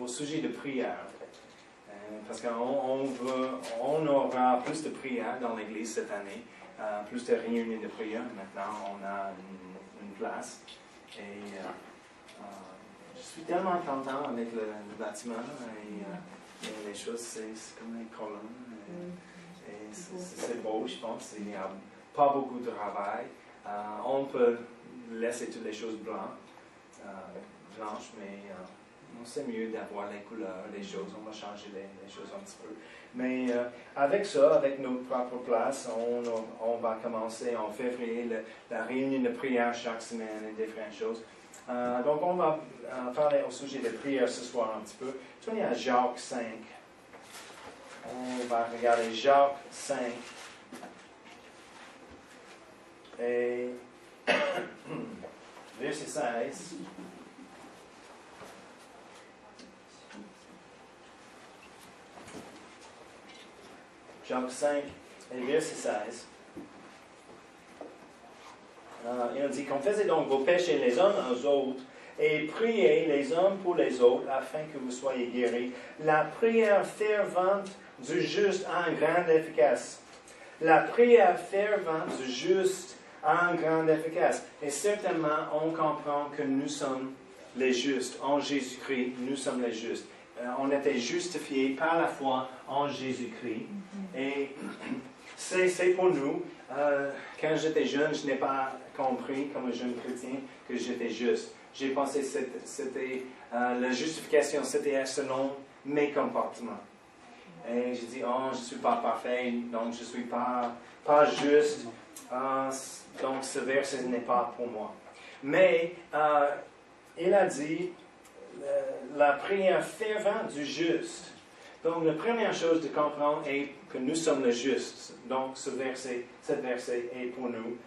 au sujet de prière. Parce qu'on aura plus de prières dans l'Église cette année, plus de réunions de prière. Maintenant, on a une place. Et je suis tellement content avec le bâtiment et les choses, c'est comme un colonne. Et c'est beau, je pense. Il n'y a pas beaucoup de travail. On peut laisser toutes les choses blanches, mais c'est mieux d'avoir les couleurs, les choses. On va changer les choses un petit peu. Mais avec ça, avec nos propres places, on va commencer en février la réunion de prière chaque semaine et différentes choses. Donc, on va parler au sujet de prière ce soir un petit peu. Tournez à Jacques 5. On va regarder Jacques 5. Et verset 16. Jacques 5 et verset 16. Il dit, confessez donc vos péchés les uns aux autres et priez les uns pour les autres afin que vous soyez guéris. La prière fervente du juste a un grand efficace. La prière fervente du juste a un grand efficace. Et certainement, on comprend que nous sommes les justes. En Jésus-Christ, nous sommes les justes. On était justifiés par la foi en Jésus-Christ. Et c'est pour nous. Quand j'étais jeune, je n'ai pas compris, comme un jeune chrétien, que j'étais juste. J'ai pensé que c'était la justification, c'était selon mes comportements. Et j'ai dit, oh, je ne suis pas parfait, donc je ne suis pas juste. Donc ce verset n'est pas pour moi. Mais il a dit, la prière fervente du juste. Donc, la première chose de comprendre est que nous sommes le juste. Donc, ce verset est pour nous.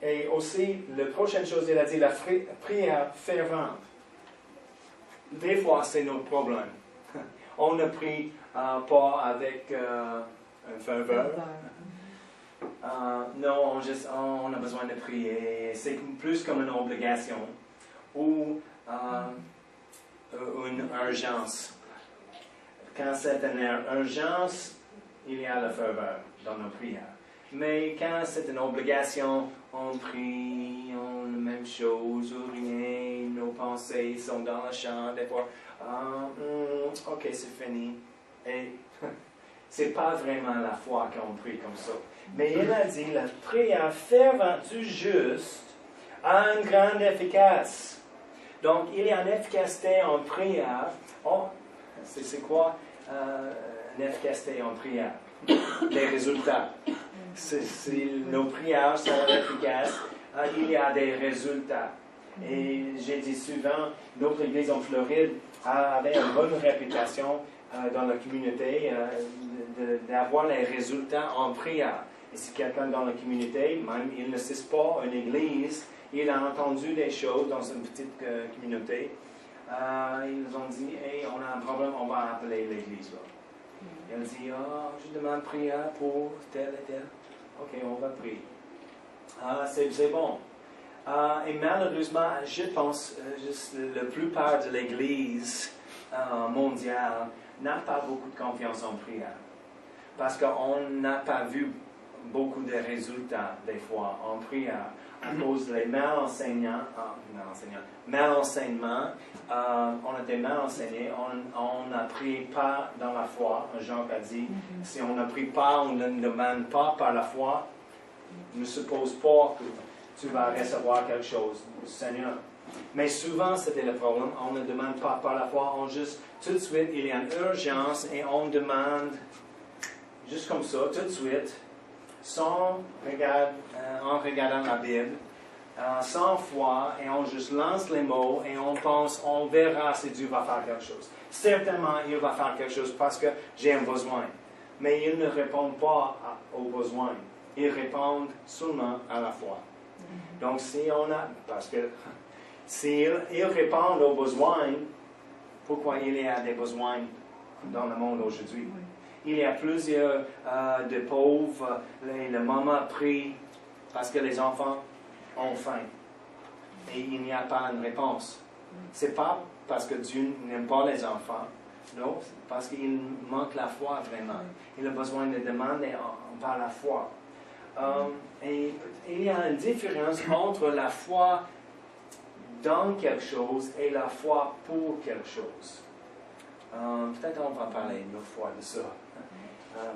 Et aussi, la prochaine chose, il a dit la prière fervente. Des fois, c'est notre problème. On ne prie pas avec un ferveur. Non, on a besoin de prier. C'est plus comme une obligation ou une urgence. Quand c'est une urgence, il y a la ferveur dans nos prières. Mais quand c'est une obligation, on prie, on la même chose, ou rien, nos pensées sont dans le champ, des fois, ok, c'est fini. Et c'est pas vraiment la foi qu'on prie comme ça. Mais il a dit, la prière fervente du juste a une grande efficace. Donc, il y a une efficacité en prière. C'est quoi une efficacité en prière? Les résultats. Nos prières sont efficaces. Il y a des résultats. Et j'ai dit souvent, notre église en Floride avait une bonne réputation dans la communauté d'avoir les résultats en prière. Et si quelqu'un dans la communauté, même il ne sait pas une église, il a entendu des choses dans une petite communauté, ils ont dit, hey, on a un problème, on va appeler l'église. Il a dit, je demande prière pour tel et tel. Ok, on va prier. C'est bon. Et malheureusement, je pense que la plupart de l'église mondiale n'a pas beaucoup de confiance en prière. Parce qu'on n'a pas vu beaucoup de résultats, des fois, en prière, à cause des malenseignements. On était mal enseignés, on n'a prié pas dans la foi. Jacques a dit, si on ne prie pas, on ne demande pas par la foi, ne suppose pas que tu vas recevoir quelque chose du Seigneur. Mais souvent, c'était le problème. On ne demande pas par la foi, on juste, tout de suite, il y a une urgence et on demande, juste comme ça, tout de suite, en regardant la Bible, sans foi, et on juste lance les mots et on pense, on verra si Dieu va faire quelque chose. Certainement, il va faire quelque chose parce que j'ai un besoin. Mais il ne répond pas aux besoins. Il répond seulement à la foi. Donc, s'il répond aux besoins, pourquoi il y a des besoins dans le monde aujourd'hui? Il y a plusieurs de pauvres, les mamans prient parce que les enfants ont faim. Et il n'y a pas une réponse. Ce n'est pas parce que Dieu n'aime pas les enfants. Non, parce qu'il manque la foi vraiment. Il a besoin de demander par la foi. Et il y a une différence entre la foi dans quelque chose et la foi pour quelque chose. Peut-être on va parler une autre fois de ça,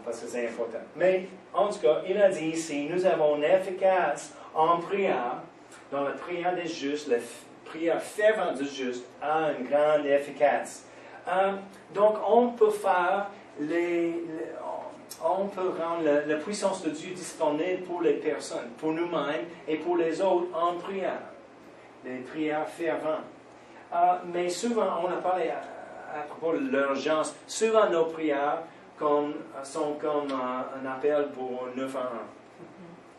parce que c'est important. Mais en tout cas, il a dit ici, nous avons une efficace en prière, dans la prière des justes, la prière fervente du juste a une grande efficace. Donc on peut faire on peut rendre la puissance de Dieu disponible pour les personnes, pour nous-mêmes et pour les autres en prière. Les prières ferventes. Mais souvent, on a parlé à propos de l'urgence, souvent nos prières sont comme un appel pour 911.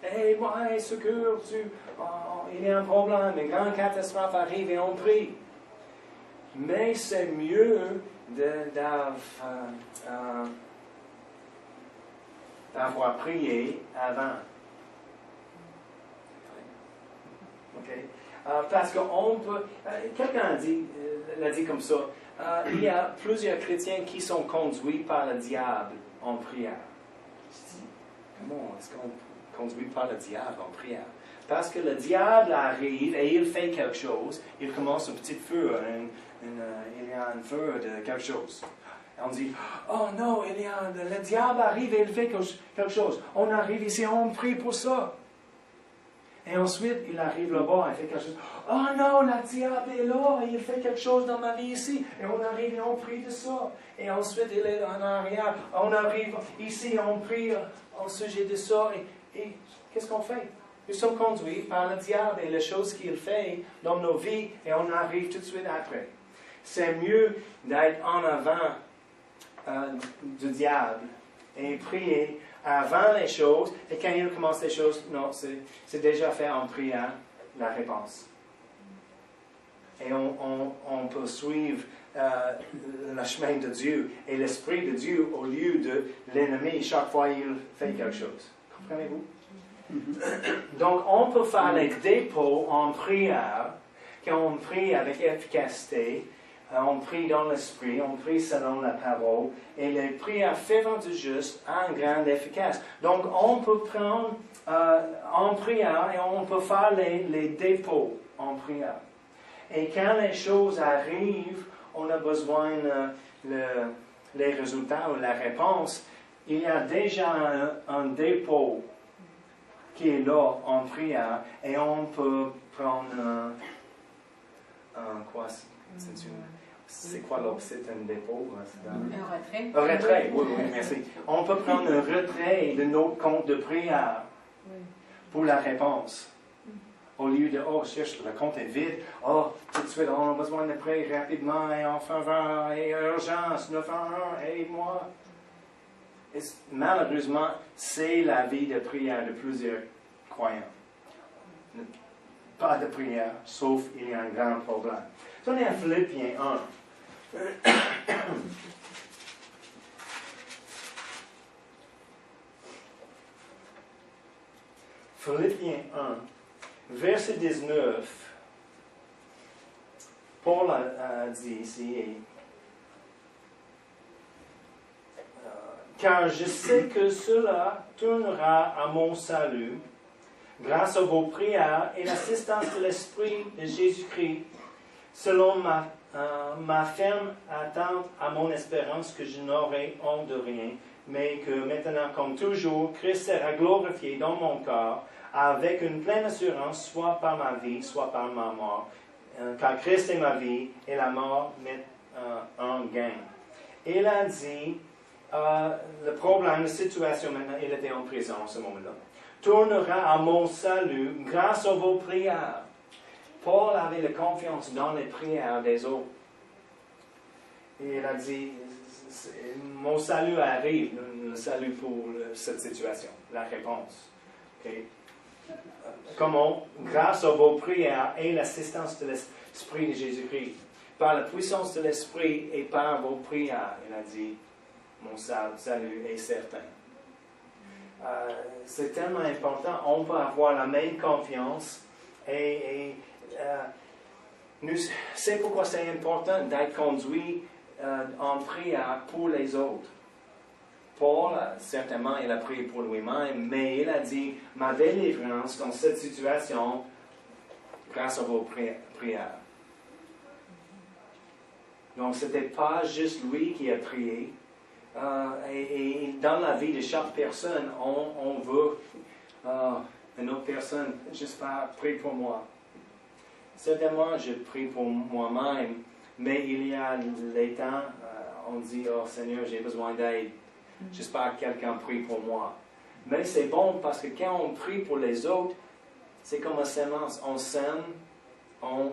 Hey, moi, secours, il y a un problème, une grande catastrophe arrive et on prie. Mais c'est mieux d'avoir prié avant. Okay? Parce qu'on peut... quelqu'un l'a dit comme ça, il y a plusieurs chrétiens qui sont conduits par le diable en prière. Je dis, comment est-ce qu'on conduit par le diable en prière? Parce que le diable arrive et il fait quelque chose, il commence un petit feu, il y a un feu de quelque chose. On dit, oh non, le diable arrive et il fait quelque chose. On arrive ici, on prie pour ça. Et ensuite, il arrive là-bas, il fait quelque chose. Oh non, le diable est là, il fait quelque chose dans ma vie ici. Et on arrive et on prie de ça. Et ensuite, il est en arrière. On arrive ici, on prie au sujet de ça. Et qu'est-ce qu'on fait? Nous sommes conduits par le diable et les choses qu'il fait dans nos vies, et on arrive tout de suite après. C'est mieux d'être en avant du diable et prier avant les choses, et quand il commence les choses, non, c'est déjà fait en priant la réponse. Et on peut suivre le chemin de Dieu et l'Esprit de Dieu au lieu de l'ennemi chaque fois qu'il fait quelque chose. Comprenez-vous? Donc, on peut faire les dépôts en prière, quand on prie avec efficacité, on prie dans l'esprit, on prie selon la parole, et les prières ferventes du juste ont une grande efficace. Donc, on peut prendre en prière et on peut faire les dépôts en prière. Et quand les choses arrivent, on a besoin les résultats ou la réponse, il y a déjà un dépôt qui est là en prière, et on peut prendre c'est quoi l'opposite d'un dépôt? Un retrait. Un retrait, oui, merci. On peut prendre un retrait de notre compte de prière pour la réponse. Au lieu de, cherche, le compte est vide, tout de suite, on a besoin de prier rapidement, et en faveur, et urgence, 911, aide-moi. Et malheureusement, c'est la vie de prière de plusieurs croyants. Pas de prière, sauf il y a un grand problème. On est à Philippiens 1. Philippiens 1, verset 19. Paul a dit ici, car je sais que cela tournera à mon salut, grâce à vos prières et l'assistance de l'Esprit de Jésus-Christ, selon ma ferme attente à mon espérance que je n'aurai honte de rien, mais que maintenant, comme toujours, Christ sera glorifié dans mon corps, avec une pleine assurance, soit par ma vie, soit par ma mort, car Christ est ma vie, et la mort m'est un gain. Il a dit, le problème, la situation maintenant, il était en prison à ce moment-là, tournera à mon salut grâce à vos prières. Paul avait la confiance dans les prières des autres. Et il a dit, mon salut arrive, le salut pour cette situation, la réponse. Okay? Comment? Grâce à vos prières et l'assistance de l'Esprit de Jésus-Christ. Par la puissance de l'Esprit et par vos prières, il a dit, mon salut est certain. C'est tellement important, on peut avoir la même confiance et C'est pourquoi c'est important d'être conduit en prière pour les autres. Paul, certainement, il a prié pour lui-même, mais il a dit, ma délivrance dans cette situation, grâce à vos prières. Donc, ce n'était pas juste lui qui a prié. Et dans la vie de chaque personne, on veut une autre personne, juste pas prie pour moi. Certainement, je prie pour moi-même, mais il y a les temps, on dit, oh Seigneur, j'ai besoin d'aide. J'espère que quelqu'un prie pour moi. Mais c'est bon parce que quand on prie pour les autres, c'est comme une sémence. On sème, on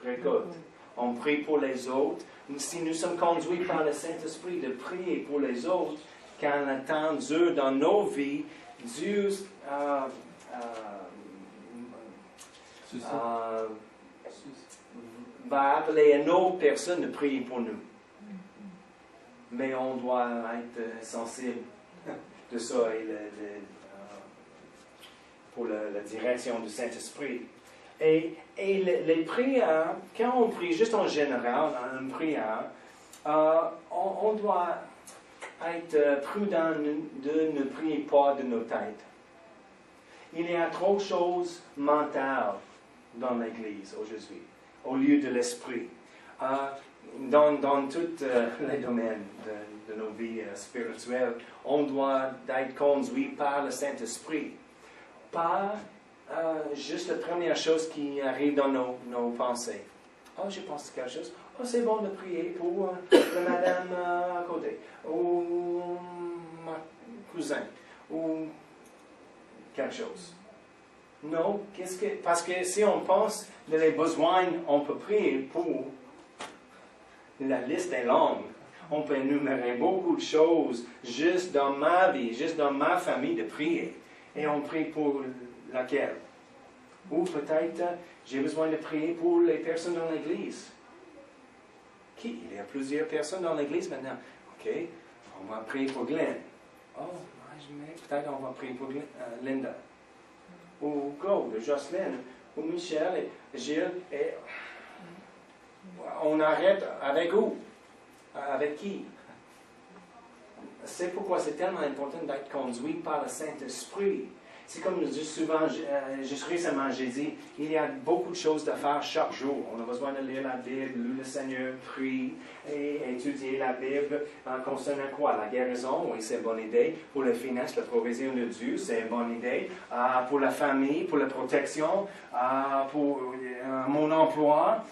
récolte. On prie pour les autres. Si nous sommes conduits par le Saint-Esprit de prier pour les autres, quand le temps dure dans nos vies, Dieu va appeler une autre personne de prier pour nous. Mais on doit être sensible de ça et pour la direction du Saint-Esprit. Et les prières, quand on prie juste en général, dans une prière, on doit être prudent de ne prier pas de nos têtes. Il y a trop de choses mentales dans l'Église aujourd'hui, au lieu de l'esprit. Dans tous les domaines de nos vies spirituelles, on doit être conduit par le Saint-Esprit. Pas juste la première chose qui arrive dans nos pensées. Oh, j'ai pensé quelque chose. Oh, c'est bon de prier pour la madame à côté, ou ma cousin, ou quelque chose. Non, parce que si on pense de les besoins, on peut prier pour. La liste est longue. On peut énumérer beaucoup de choses juste dans ma vie, juste dans ma famille de prier. Et on prie pour laquelle? Ou peut-être j'ai besoin de prier pour les personnes dans l'Église. Qui? Il y a plusieurs personnes dans l'Église maintenant. OK, on va prier pour Glenn. Oh, peut-être on va prier pour Linda. Ou Claude, Jocelyne, ou Michel, et Gilles, et on arrête avec où? Avec qui? C'est pourquoi c'est tellement important d'être conduit par le Saint-Esprit. C'est comme je dis souvent, juste récemment, j'ai dit, il y a beaucoup de choses à faire chaque jour. On a besoin de lire la Bible, lire le Seigneur, prier et étudier la Bible concernant quoi? La guérison, oui, c'est une bonne idée. Pour les finances, la provision de Dieu, c'est une bonne idée. Pour la famille, pour la protection, pour mon emploi,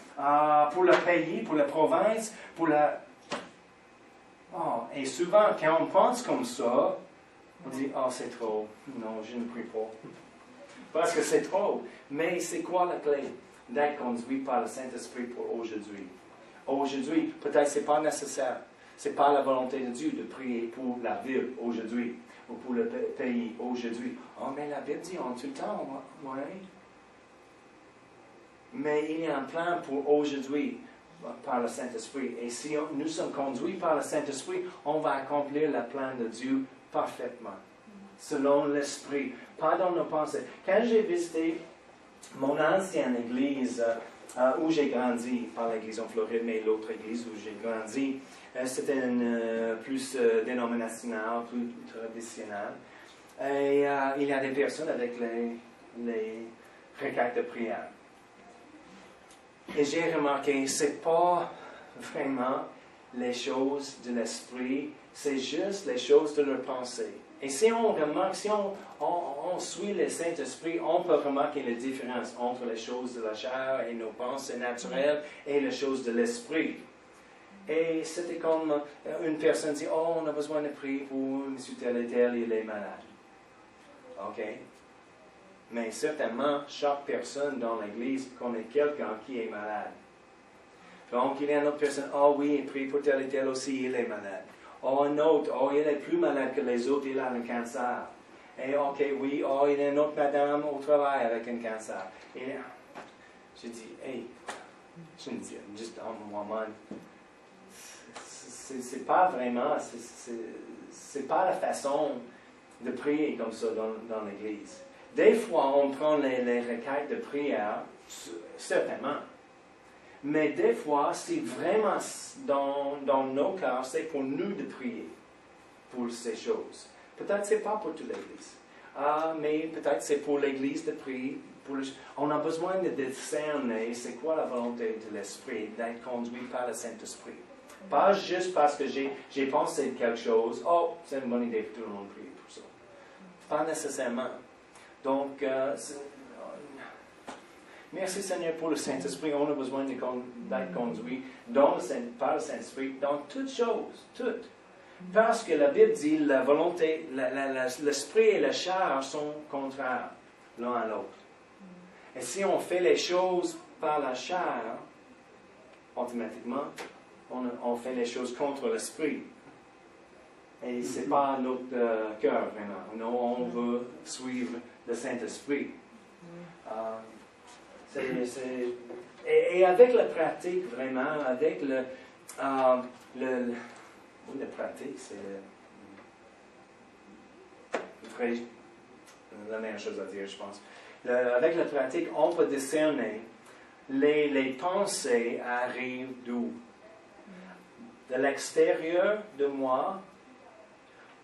pour le pays, pour la province, pour la... Oh, et souvent, quand on pense comme ça, on dit, oh, c'est trop. Non, je ne prie pas. Parce que c'est trop. Mais c'est quoi la clé? D'être conduit par le Saint-Esprit pour aujourd'hui. Aujourd'hui, peut-être ce n'est pas nécessaire. Ce n'est pas la volonté de Dieu de prier pour la ville aujourd'hui. Ou pour le pays aujourd'hui. Oh, mais la Bible dit en tout le temps, oui. Mais il y a un plan pour aujourd'hui par le Saint-Esprit. Et si nous sommes conduits par le Saint-Esprit, on va accomplir le plan de Dieu parfaitement, selon l'Esprit, pas dans nos pensées. Quand j'ai visité mon ancienne église, où j'ai grandi, pas l'église en Floride, mais l'autre église où j'ai grandi, c'était une plus dénominationnelle, plus traditionnelle. Et il y a des personnes avec les requêtes de prière. Et j'ai remarqué, ce n'est pas vraiment les choses de l'esprit, c'est juste les choses de leur pensée. Et si on remarque, si on suit le Saint-Esprit, on peut remarquer la différence entre les choses de la chair et nos pensées naturelles et les choses de l'esprit. Et c'était comme une personne dit, oh, on a besoin de prier pour M. tel et tel, il est malade. OK? Mais certainement, chaque personne dans l'Église connaît quelqu'un qui est malade. Donc, il y a une autre personne, oh oui, il prie pour tel et tel aussi, il est malade. Oh, un autre, oh, il est plus malade que les autres, il a un cancer. Et ok, oui, oh, il y a une autre madame au travail avec un cancer. Et je dis, hey, je me dis, juste en moi-même, c'est pas vraiment, c'est pas la façon de prier comme ça dans l'Église. Des fois, on prend les requêtes de prière, certainement. Mais des fois, c'est vraiment dans nos cœurs, c'est pour nous de prier pour ces choses. Peut-être c'est pas pour toute l'Église. Mais peut-être c'est pour l'Église de prier. On a besoin de discerner c'est quoi la volonté de l'Esprit, d'être conduit par le Saint-Esprit. Pas juste parce que j'ai pensé de quelque chose, oh, c'est une bonne idée pour tout le monde de prier pour ça. Pas nécessairement. Donc, merci Seigneur pour le Saint-Esprit. On a besoin d'être conduit par le Saint-Esprit dans toutes choses, toutes. Parce que la Bible dit la volonté, l'esprit et la chair sont contraires l'un à l'autre. Et si on fait les choses par la chair, automatiquement, on fait les choses contre l'esprit. Et ce n'est pas notre cœur vraiment. Non, on veut suivre le Saint-Esprit. Et avec la pratique, vraiment, avec la pratique, c'est la meilleure chose à dire, je pense. Avec la pratique, on peut discerner les pensées arrivent d'où? De l'extérieur de moi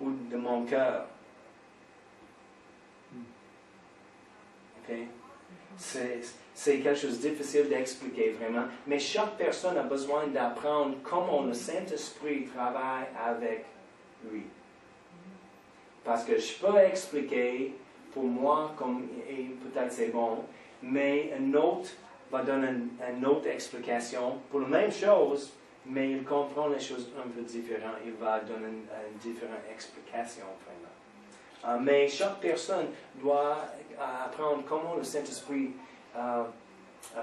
ou de mon cœur? OK? C'est quelque chose de difficile d'expliquer vraiment, mais chaque personne a besoin d'apprendre comment le Saint-Esprit travaille avec lui. Parce que je peux expliquer pour moi, et peut-être c'est bon, mais un autre va donner une autre explication pour la même chose, mais il comprend les choses un peu différentes. Il va donner une différente explication vraiment. Mais chaque personne doit apprendre comment le Saint-Esprit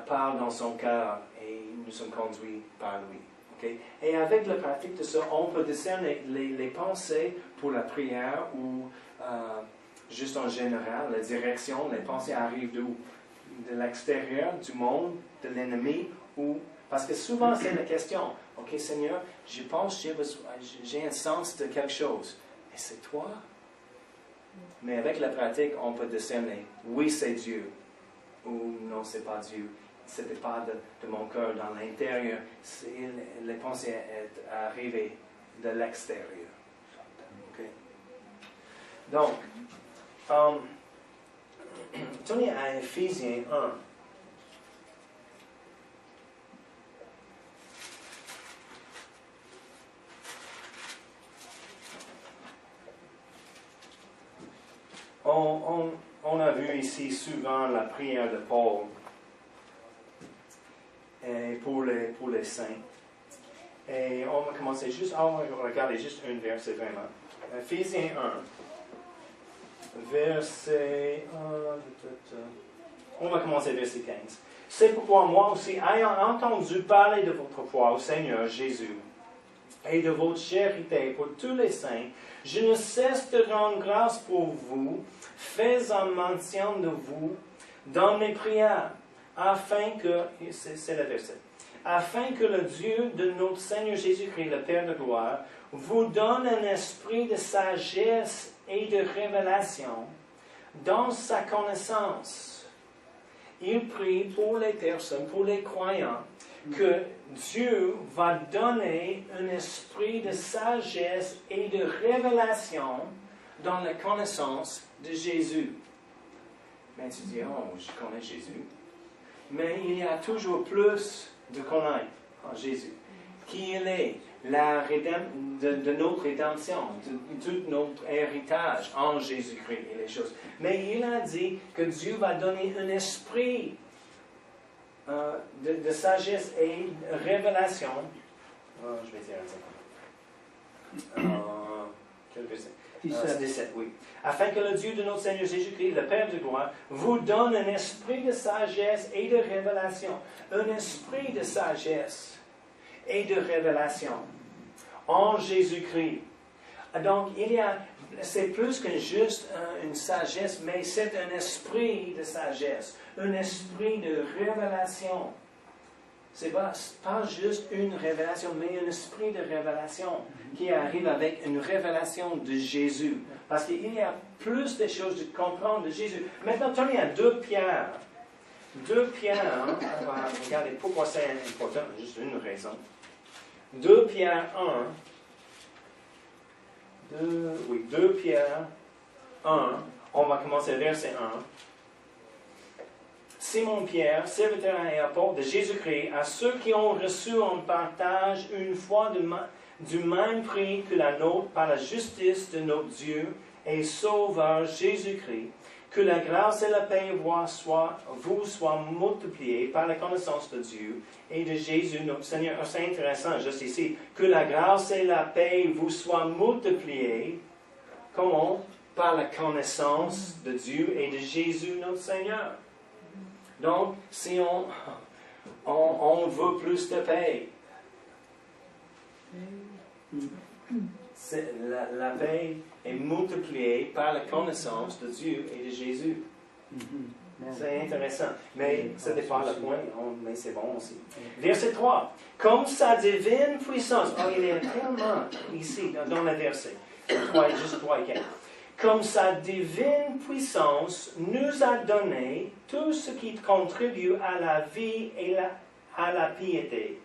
parle dans son cœur et nous sommes conduits par lui. Okay? Et avec la pratique de ça, on peut discerner les pensées pour la prière ou juste en général, la direction, les pensées arrivent d'où? De l'extérieur, du monde, de l'ennemi, ou... Parce que souvent, c'est la question. OK, Seigneur, je pense que j'ai un sens de quelque chose. Et c'est toi? Mais avec la pratique, on peut discerner. Oui, c'est Dieu. Ou non, c'est pas Dieu. Ce n'était pas de mon cœur dans l'intérieur. Les pensées arrivées de l'extérieur. OK? Donc, tournez à Éphésiens 1. On a vu ici souvent la prière de Paul pour les saints. Et on va commencer on va regarder juste un verset vraiment. Éphésiens 1. Verset 1. On va commencer verset 15. C'est pourquoi moi aussi, ayant entendu parler de votre foi au Seigneur Jésus et de votre charité pour tous les saints, je ne cesse de rendre grâce pour vous, faisant mention de vous dans mes prières, afin que, c'est le verset, afin que le Dieu de notre Seigneur Jésus-Christ, le Père de gloire, vous donne un esprit de sagesse et de révélation dans sa connaissance. Il prie pour les personnes, pour les croyants, que Dieu va donner un esprit de sagesse et de révélation dans la connaissance de Jésus. Mais tu dis, oh, je connais Jésus. Mais il y a toujours plus de connaître en Jésus. Qui il est, de notre rédemption, de tout notre héritage en Jésus-Christ et les choses. Mais il a dit que Dieu va donner un esprit de sagesse et de révélation. Je vais dire un second. Quel verset? 17, oui. Afin que le Dieu de notre Seigneur Jésus-Christ, le Père de gloire, vous donne un esprit de sagesse et de révélation. Un esprit de sagesse et de révélation en Jésus-Christ. Donc, c'est plus que juste une sagesse, mais c'est un esprit de sagesse, un esprit de révélation. Ce n'est pas juste une révélation, mais un esprit de révélation qui arrive avec une révélation de Jésus. Parce qu'il y a plus de choses de comprendre de Jésus. Maintenant, tournez à 2 Pierre. 2 Pierre 1, regardez pourquoi c'est important, juste une raison. 2 Pierre 2 Pierre 1, on va commencer verset 1. Simon Pierre, serviteur et apôtre de Jésus-Christ, à ceux qui ont reçu en partage une foi du même prix que la nôtre par la justice de notre Dieu et Sauveur Jésus-Christ, que la grâce et la paix vous soient multipliées par la connaissance de Dieu et de Jésus notre Seigneur. C'est intéressant, juste ici, que la grâce et la paix vous soient multipliées. Comment? Par la connaissance de Dieu et de Jésus notre Seigneur. Donc, si on veut plus de paix, la paix est multipliée par la connaissance de Dieu et de Jésus. C'est intéressant. Mais ce n'est pas le point, mais c'est bon aussi. Verset 3. Comme sa divine puissance, il est tellement ici, dans le verset, juste 3 et 4. Comme sa divine puissance nous a donné tout ce qui contribue à la vie et à la piété,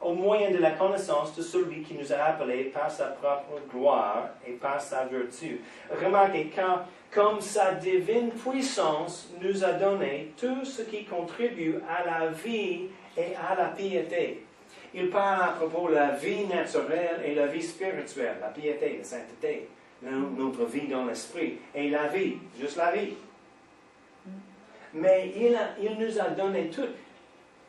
au moyen de la connaissance de celui qui nous a appelés par sa propre gloire et par sa vertu. Remarquez, comme sa divine puissance nous a donné tout ce qui contribue à la vie et à la piété. Il parle à propos de la vie naturelle et la vie spirituelle, la piété, la sainteté. Notre vie dans l'esprit, et la vie, juste la vie. Mais il nous a donné tout.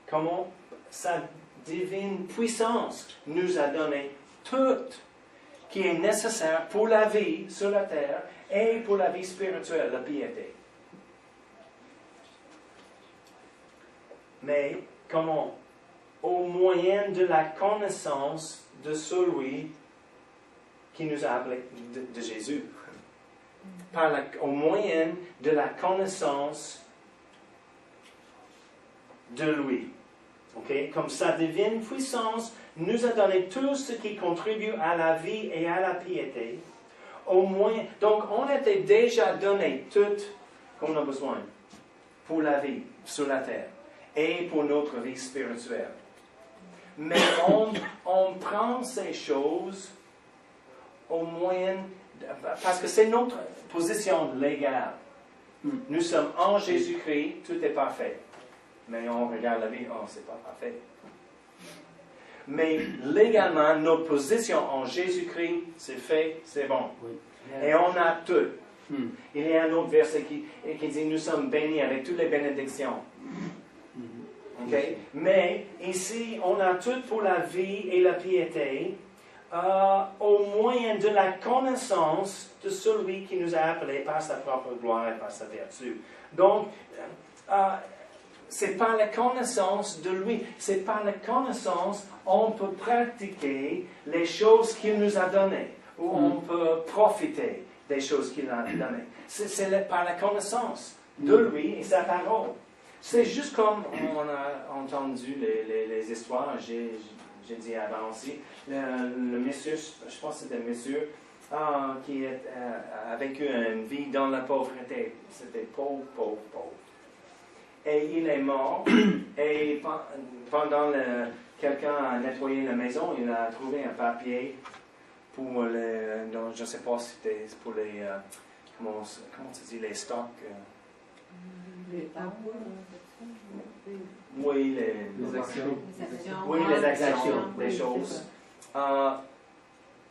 Comment? Sa divine puissance nous a donné tout qui est nécessaire pour la vie sur la terre et pour la vie spirituelle, la piété. Mais comment? Au moyen de la connaissance de celui qui nous a appelés de Jésus. Au moyen de la connaissance de lui. Okay? Comme sa divine puissance nous a donné tout ce qui contribue à la vie et à la piété. Donc, on était déjà donné tout qu'on a besoin pour la vie sur la terre et pour notre vie spirituelle. Mais on prend ces choses au moyen, parce que c'est notre position légale. Nous sommes en Jésus-Christ, tout est parfait. Mais on regarde la vie, c'est pas parfait. Mais légalement, notre position en Jésus-Christ, c'est fait, c'est bon. Oui. Et on a tout. Il y a un autre verset qui dit, nous sommes bénis avec toutes les bénédictions. Okay? Mais ici, on a tout pour la vie et la piété, au moyen de la connaissance de celui qui nous a appelés par sa propre gloire et par sa vertu. Donc, c'est par la connaissance de lui, c'est par la connaissance on peut pratiquer les choses qu'il nous a données, ou on peut profiter des choses qu'il a données. C'est par la connaissance de lui et sa parole. C'est juste comme on a entendu les histoires, j'ai dit avant aussi, le monsieur, je pense que c'était un monsieur qui a vécu une vie dans la pauvreté. C'était pauvre. Et il est mort, et pendant quelqu'un a nettoyé la maison, il a trouvé un papier pour je ne sais pas si c'était pour les, comment tu dis, les stocks. Les tampons. Oui, les actions. Oui, les actions, les choses.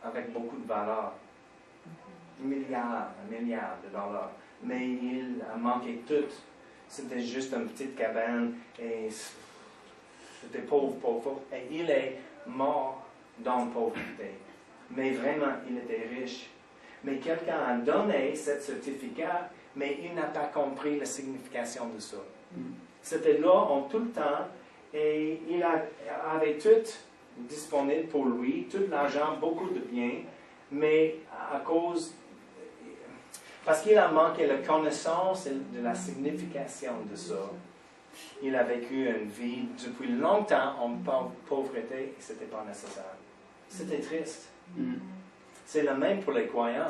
Avec beaucoup de valeur. Un milliard de dollars. Mais il a manqué tout. C'était juste une petite cabane et c'était pauvre. Et il est mort dans la pauvreté. Mais vraiment, il était riche. Mais quelqu'un a donné ce certificat, mais il n'a pas compris la signification de ça. C'était là en tout le temps et il avait tout disponible pour lui, tout l'argent, beaucoup de biens, mais parce qu'il a manqué la connaissance de la signification de ça, il a vécu une vie depuis longtemps en pauvreté et ce n'était pas nécessaire. C'était triste. C'est le même pour les croyants.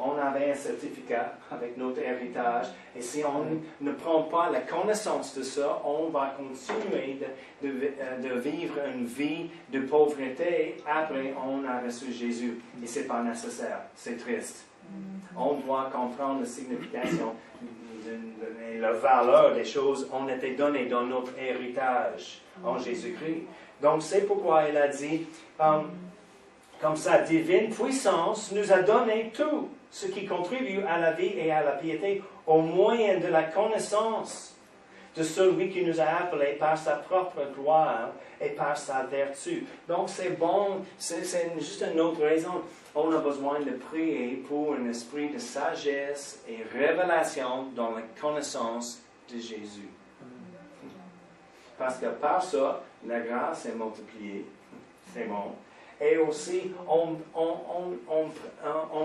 on avait un certificat avec notre héritage. Et si on ne prend pas la connaissance de ça, on va continuer de vivre une vie de pauvreté après on a reçu Jésus. Et ce n'est pas nécessaire. C'est triste. On doit comprendre la signification et la valeur des choses ont été données dans notre héritage en Jésus-Christ. Donc, c'est pourquoi il a dit, comme sa divine puissance nous a donné tout ce qui contribue à la vie et à la piété au moyen de la connaissance de celui qui nous a appelés par sa propre gloire et par sa vertu. Donc, c'est bon, c'est juste une autre raison. On a besoin de prier pour un esprit de sagesse et révélation dans la connaissance de Jésus. Parce que par ça, la grâce est multipliée. C'est bon. Et aussi, on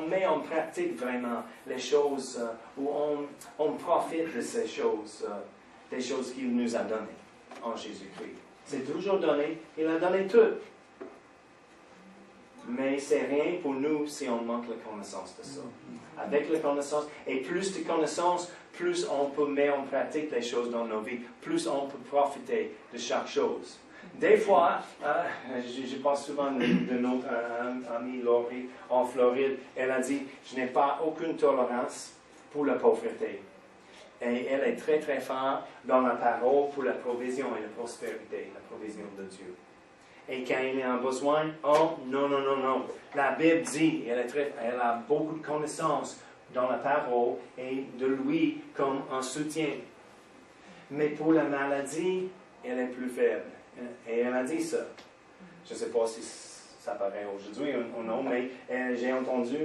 met en pratique vraiment les choses où on profite de ces choses, des choses qu'il nous a données en Jésus-Christ. C'est toujours donné. Il a donné tout. Mais c'est rien pour nous si on manque la connaissance de ça. Avec la connaissance, et plus de connaissance, plus on peut mettre en pratique les choses dans nos vies, plus on peut profiter de chaque chose. Des fois, je pense souvent de notre amie Laurie en Floride, elle a dit, je n'ai pas aucune tolérance pour la pauvreté. Et elle est très très forte dans la parole pour la provision et la prospérité, la provision de Dieu. Et quand il y a un besoin, oh non, non, non, non. La Bible dit, elle a beaucoup de connaissances dans la parole et de lui comme un soutien. Mais pour la maladie, elle est plus faible. Et elle a dit ça. Je ne sais pas si ça paraît aujourd'hui ou non, mais j'ai entendu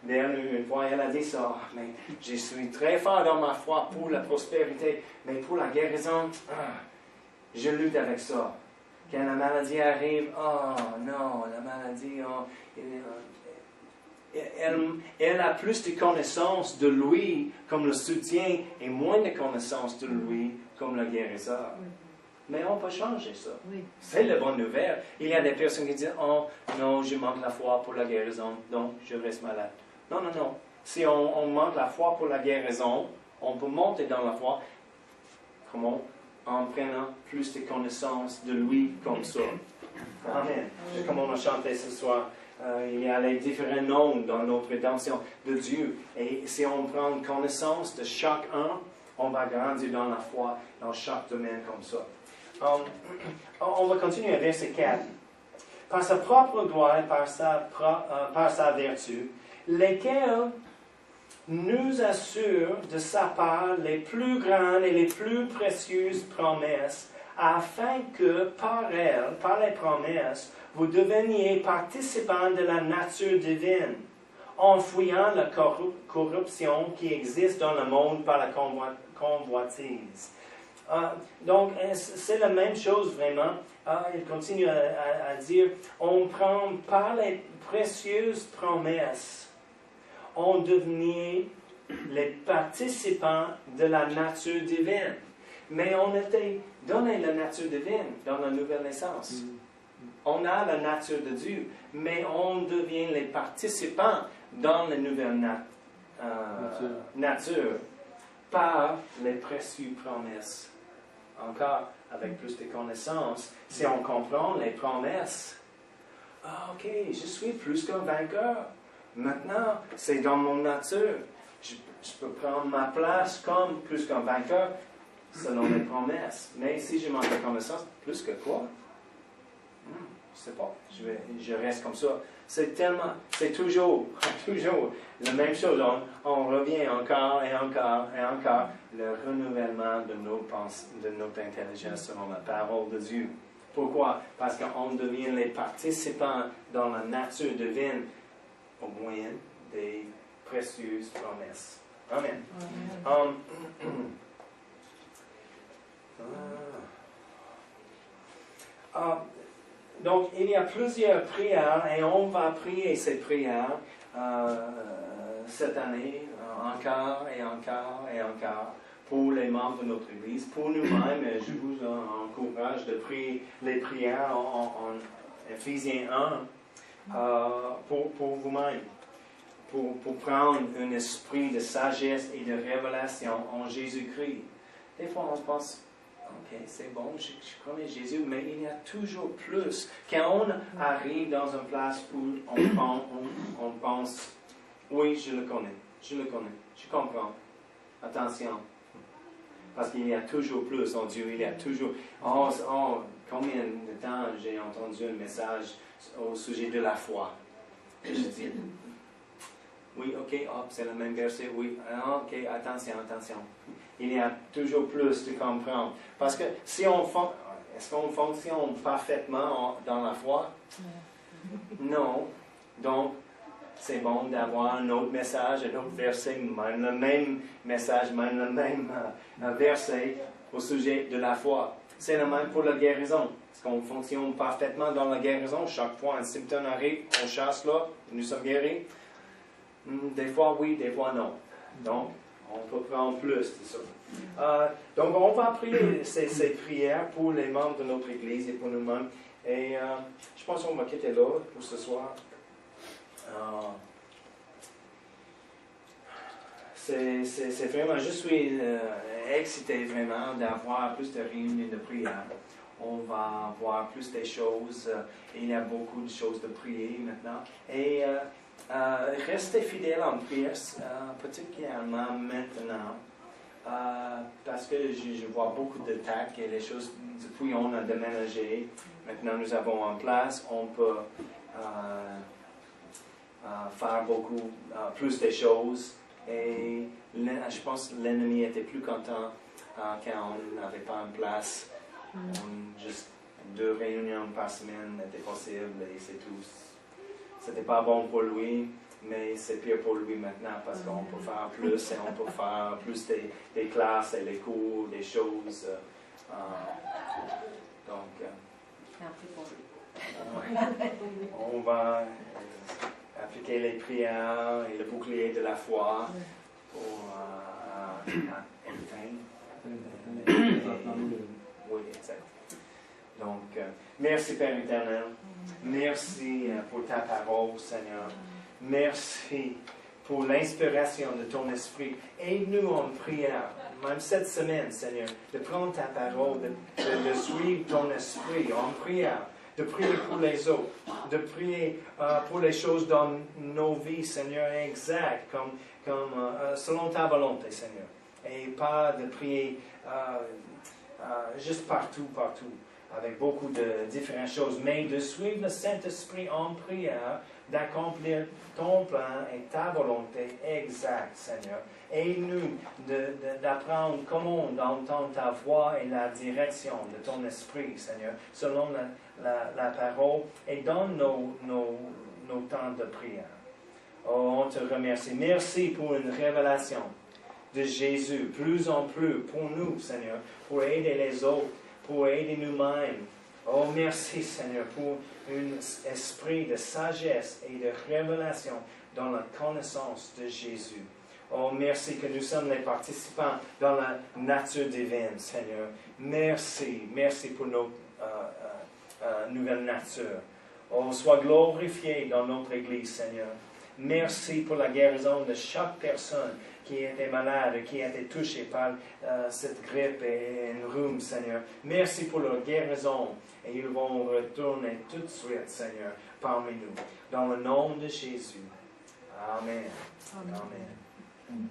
d'elle une fois, elle a dit ça. Mais je suis très fort dans ma foi pour la prospérité, mais pour la guérison, je lutte avec ça. Quand la maladie arrive, oh non, la maladie, elle a plus de connaissances de lui comme le soutien et moins de connaissances de lui comme le guérisseur. Mais on peut changer ça. Oui. C'est la bonne nouvelle. Il y a des personnes qui disent, oh non, je manque la foi pour la guérison, donc je reste malade. Non, non, non. Si on manque la foi pour la guérison, on peut monter dans la foi. Comment? En prenant plus de connaissances de lui comme ça. Amen. Comme on a chanté ce soir, il y a les différents noms dans notre rédemption de Dieu. Et si on prend connaissance de chacun, on va grandir dans la foi dans chaque domaine comme ça. On va continuer à verset 4. Par sa propre gloire, par sa vertu, lesquels nous assurent de sa part les plus grandes et les plus précieuses promesses, afin que par elles, par les promesses, vous deveniez participants de la nature divine, en fuyant la corruption qui existe dans le monde par la convoitise. Donc, c'est la même chose vraiment. Il continue à dire, on prend par les précieuses promesses, on devenait les participants de la nature divine. Mais on était donné la nature divine dans la nouvelle naissance. On a la nature de Dieu, mais on devient les participants dans la nouvelle nature par les précieuses promesses. Encore, avec plus de connaissances, si on comprend les promesses, ok, je suis plus qu'un vainqueur. Maintenant, c'est dans mon nature. Je peux prendre ma place comme plus qu'un vainqueur selon les promesses. Mais si je manque de connaissances, plus que quoi? Je ne sais pas. Je reste comme ça. C'est toujours la même chose. On revient encore et encore et encore. Le renouvellement de notre intelligence selon la parole de Dieu. Pourquoi? Parce qu'on devient les participants dans la nature divine au moyen des précieuses promesses. Amen. Donc, il y a plusieurs prières et on va prier ces prières cette année, encore et encore et encore, pour les membres de notre Église, pour nous-mêmes. Je vous encourage de prier les prières en Éphésiens 1 pour vous-même. pour prendre un esprit de sagesse et de révélation en Jésus-Christ. Des fois, on pense, ok, c'est bon, je connais Jésus, mais il y a toujours plus. Quand on arrive dans une place où on pense, oui, je le connais, je comprends. Attention. Parce qu'il y a toujours plus en Dieu, il y a toujours... combien de temps j'ai entendu un message au sujet de la foi? Et je dis, oui, ok, c'est le même verset, oui, ok, attention. Il y a toujours plus de comprendre. Parce que si est-ce qu'on fonctionne parfaitement dans la foi? Non. Donc, c'est bon d'avoir un autre message, un autre verset, même le même message, même le même verset au sujet de la foi. C'est le même pour la guérison. Est-ce qu'on fonctionne parfaitement dans la guérison? Chaque fois un symptôme arrive, on chasse là, nous sommes guéris. Des fois oui, des fois non. Donc, on peut prendre plus de ça. Donc, on va prier ces prières pour les membres de notre Église et pour nous-mêmes. Et je pense qu'on va quitter là pour ce soir. C'est vraiment, je suis excité vraiment d'avoir plus de réunions de prière. On va voir plus des choses. Il y a beaucoup de choses de prier maintenant. Et restez fidèles en prière, particulièrement maintenant. Parce que je vois beaucoup d'attaques et les choses, depuis on a déménagé. Maintenant nous avons en place, on peut faire beaucoup plus de choses. Et je pense que l'ennemi était plus content quand on n'avait pas en place. Juste 2 réunions par semaine n'était possible et c'est tout. C'était pas bon pour lui, mais c'est pire pour lui maintenant parce qu'on peut faire plus et on peut faire plus des classes et les cours, des choses. Donc, on va appliquer les prières et le bouclier de la foi pour oui, exact. Donc, merci Père éternel. Merci pour ta parole, Seigneur. Merci pour l'inspiration de ton esprit. Aide-nous en prière, même cette semaine, Seigneur, de prendre ta parole, de suivre ton esprit en prière, de prier pour les autres, de prier pour les choses dans nos vies, Seigneur, exact, comme selon ta volonté, Seigneur. Et pas de prier juste partout, avec beaucoup de différentes choses, mais de suivre le Saint-Esprit en prière, d'accomplir ton plan et ta volonté exacte, Seigneur. Aide-nous d'apprendre comment d'entendre ta voix et la direction de ton esprit, Seigneur, selon la parole, et donne nos temps de prière. Oh, on te remercie. Merci pour une révélation de Jésus, plus en plus pour nous, Seigneur, pour aider les autres, pour aider nous-mêmes. Oh, merci, Seigneur, pour un esprit de sagesse et de révélation dans la connaissance de Jésus. Oh, merci que nous sommes les participants dans la nature divine, Seigneur. Merci pour notre nouvelle nature. Oh, sois glorifié dans notre Église, Seigneur. Merci pour la guérison de chaque personne qui était malade, qui a été touchée par cette grippe et une rhume, Seigneur. Merci pour leur guérison. Et ils vont retourner tout de suite, Seigneur, parmi nous. Dans le nom de Jésus. Amen. Amen.